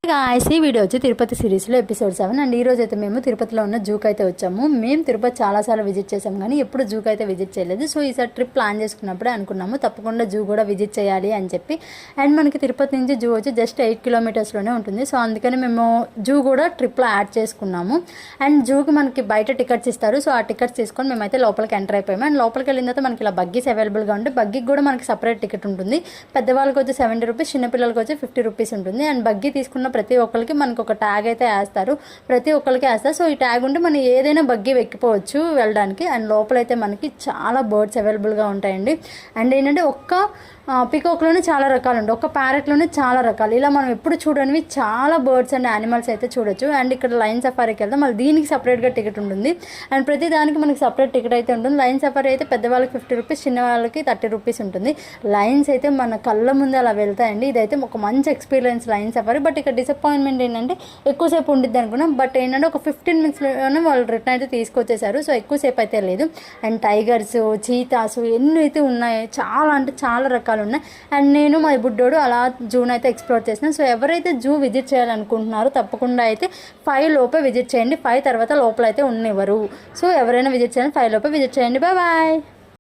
Guys ఈ video వచ్చి తిరుపతి సిరీస్లో ఎపిసోడ్ 7 అండ్ ఈ రోజు అయితే మేము తిరుపతిలో ఉన్న జూకి అయితే వచ్చాము. మేము తిరుపతి చాలాసార్లు విజిట్ చేసాం కానీ ఎప్పుడు జూకి అయితే విజిట్ చేయలేదు. సో ఈసారి ట్రిప్ ప్లాన్ చేసుకున్నప్పుడే అనుకున్నాము తప్పకుండా జూ కూడా విజిట్ చేయాలి అని చెప్పి. అండ్ మనకి తిరుపతి నుంచి జూ వచ్చి జస్ట్ 8 కిలోమీటర్స్లోనే ఉంటుంది. సో అందుకని మేము జూ కూడా ట్రిప్లో యాడ్ చేసుకున్నాము. అండ్ జూకి మనకి బయట టికెట్స్ ఇస్తారు. సో ఆ టికెట్స్ తీసుకొని మేమైతే లోపలికి ఎంటర్ అయిపోయాము. అండ్ లోపలికి వెళ్ళిన తర్వాత మనకి ఇలా బగ్గీస్ అవైలబుల్గా ఉంటే బగ్గీకి కూడా మనకి సపరేట్ టికెట్ ఉంటుంది. పెద్దవాళ్ళకి వచ్చి 70 రూపీస్, చిన్నపిల్లలకి వచ్చి 50 రూపీస్ ఉంటుంది. అండ్ బగ్గీ తీసుకున్న ప్రతి ఒక్కరికి మనకు ఒక ట్యాగ్ అయితే వేస్తారు. ప్రతి ఒక్కరికి వేస్తారు. సో ఈ ట్యాగ్ ఉంటే మనం ఏదైనా బగ్గీ ఎక్కిపోవచ్చు వెళ్ళడానికి. అండ్ లోపలైతే మనకి చాలా బర్డ్స్ అవైలబుల్గా ఉంటాయండి. అండ్ ఏంటంటే పికాక్లోనే చాలా రకాలు ఉంటాయి, ఒక్క ప్యారెట్లోనే చాలా రకాలు. ఇలా మనం ఎప్పుడు చూడనివి చాలా బర్డ్స్ అండ్ యానిమల్స్ అయితే చూడొచ్చు. అండ్ ఇక్కడ లైన్ సఫారీకి వెళ్తాం, మళ్ళీ దీనికి సపరేట్గా టికెట్ ఉంటుంది. అండ్ ప్రతి దానికి మనకి సపరేట్ టికెట్ అయితే ఉంటుంది. లైన్ సఫారీ అయితే పెద్దవాళ్ళకి 50 రూపీస్, చిన్న వాళ్ళకి 30 రూపీస్ ఉంటుంది. లైన్స్ అయితే మన కళ్ళ ముందు అలా వెళ్తాయండి. ఇదైతే ఒక మంచి ఎక్స్పీరియన్స్ లైన్ సఫారీ. బట్ ఇక్కడ డిసప్పాయింట్మెంట్ ఏంటంటే ఎక్కువసేపు ఉండిద్ది అనుకున్నాం. బట్ ఏంటంటే ఒక 15 మినిట్స్లోనే వాళ్ళు రిటర్న్ అయితే తీసుకొచ్చేసారు. సో ఎక్కువసేపు అయితే లేదు. అండ్ టైగర్స్, చీతాస్ ఎన్ని అయితే ఉన్నాయి, చాలా అంటే చాలా రకాలు ఉన్నాయి. అండ్ నేను మా బుడ్డోడు అలా జూని అయితే ఎక్స్ప్లోర్ చేసినాను. సో ఎవరైతే జూ విజిట్ చేయాలనుకుంటున్నారో తప్పకుండా అయితే 5 లోపే విజిట్ చేయండి. 5 తర్వాత లోపల అయితే ఉన్నివ్వరు. సో ఎవరైనా విజిట్ చేయాలని 5 లోపే విజిట్ చేయండి. Bye bye.